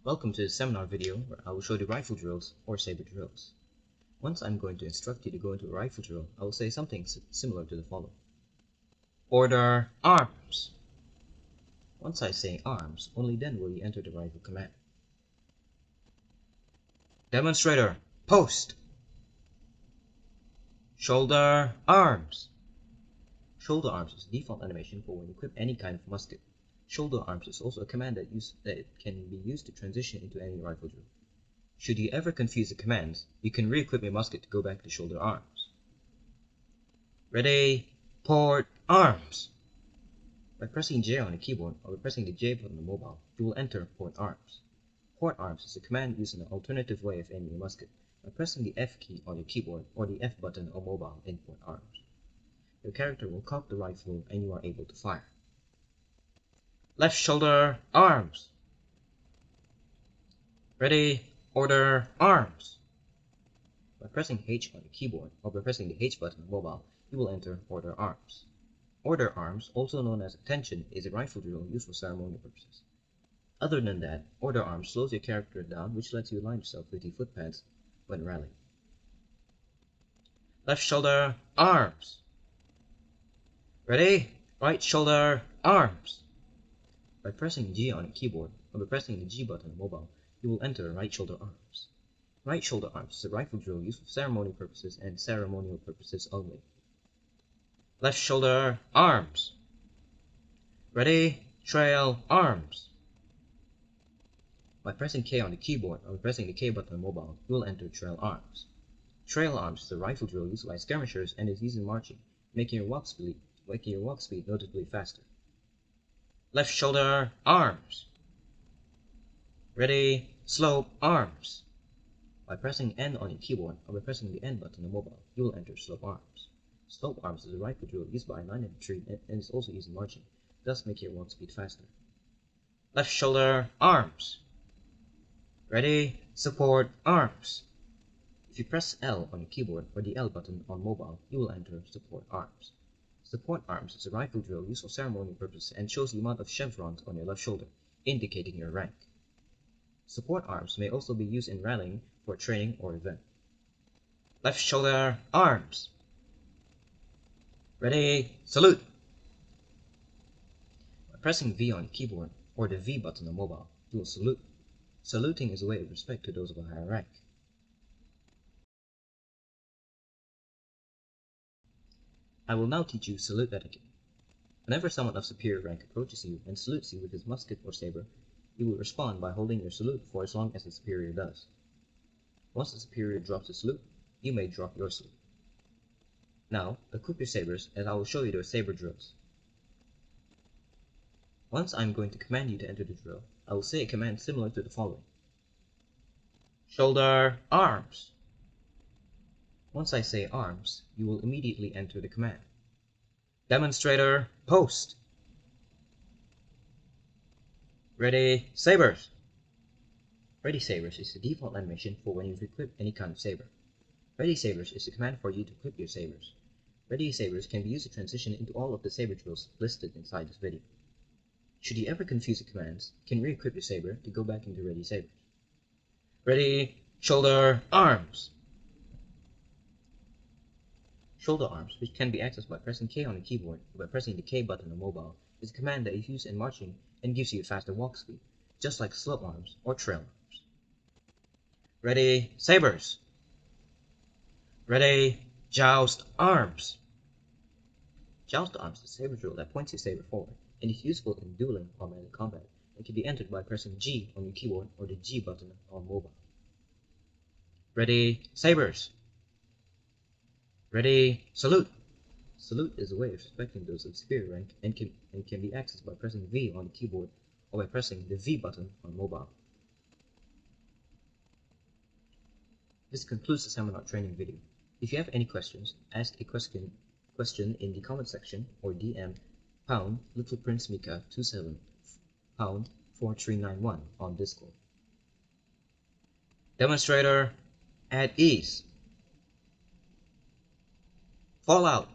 Welcome to this seminar video where I will show the rifle drills or saber drills. Once I'm going to instruct you to go into a rifle drill, I will say something similar to the following. Order arms. Once I say arms, only then will you enter the rifle command. Demonstrator, post. Shoulder arms. Shoulder arms is the default animation for when you equip any kind of musket. Shoulder arms is also a command that can be used to transition into any rifle drill. Should you ever confuse the commands, you can re-equip your musket to go back to shoulder arms. Ready, port arms. By pressing J on the keyboard or by pressing the J button on the mobile, you will enter port arms. Port arms is a command used in an alternative way of aiming a musket by pressing the F key on your keyboard or the F button on mobile in port arms. Your character will cock the rifle and you are able to fire. Left shoulder arms. Ready, order arms. By pressing H on the keyboard or by pressing the H button on mobile, you will enter order arms. Order arms, also known as attention, is a rifle drill used for ceremonial purposes. Other than that, order arms slows your character down, which lets you align yourself with the footpads when rallying. Left shoulder arms. Ready, right shoulder arms. By pressing G on the keyboard or by pressing the G button on mobile, you will enter right shoulder arms. Right shoulder arms is a rifle drill used for ceremonial purposes and ceremonial purposes only. Left shoulder arms. Ready, trail arms. By pressing K on the keyboard or by pressing the K button on mobile, you will enter trail arms. Trail arms is a rifle drill used by skirmishers and is used in marching, making your walk speed notably faster. Left shoulder arms. Ready, slope arms. By pressing N on your keyboard or by pressing the N button on mobile, you will enter slope arms. Slope arms is a rifle drill used by 9 infantry and is also used in marching, thus making your walk speed faster. Left shoulder arms. Ready, support arms. If you press L on your keyboard or the L button on mobile, you will enter support arms. Support arms is a rifle drill used for ceremonial purposes and shows the amount of chevrons on your left shoulder, indicating your rank. Support arms may also be used in rallying for training or event. Left shoulder arms. Ready, salute. By pressing V on the keyboard or the V button on mobile, you will salute. Saluting is a way of respect to those of a higher rank. I will now teach you salute etiquette. Whenever someone of superior rank approaches you and salutes you with his musket or saber, you will respond by holding your salute for as long as the superior does. Once the superior drops the salute, you may drop your salute. Now, equip your sabers as I will show you the saber drills. Once I am going to command you to enter the drill, I will say a command similar to the following. Shoulder arms. Once I say arms, you will immediately enter the command. Demonstrator, post. Ready, sabers. Ready sabers is the default animation for when you've equipped any kind of saber. Ready sabers is the command for you to equip your sabers. Ready sabers can be used to transition into all of the saber drills listed inside this video. Should you ever confuse the commands, you can re-equip your saber to go back into ready sabers. Ready, shoulder arms. Shoulder arms, which can be accessed by pressing K on the keyboard or by pressing the K button on mobile, is a command that is used in marching and gives you a faster walk speed, just like slope arms or trail arms. Ready, sabers. Ready, joust arms. Joust arms is a saber drill that points your saber forward and is useful in dueling or melee combat and can be entered by pressing G on your keyboard or the G button on mobile. Ready, sabers. Ready, salute. Salute is a way of respecting those of superior rank and can be accessed by pressing V on the keyboard or by pressing the V button on mobile. This concludes the seminar training video. If you have any questions, ask a question in the comment section or DM pound Little Prince Mika 27 pound 4391 on Discord. Demonstrator at ease. Fallout.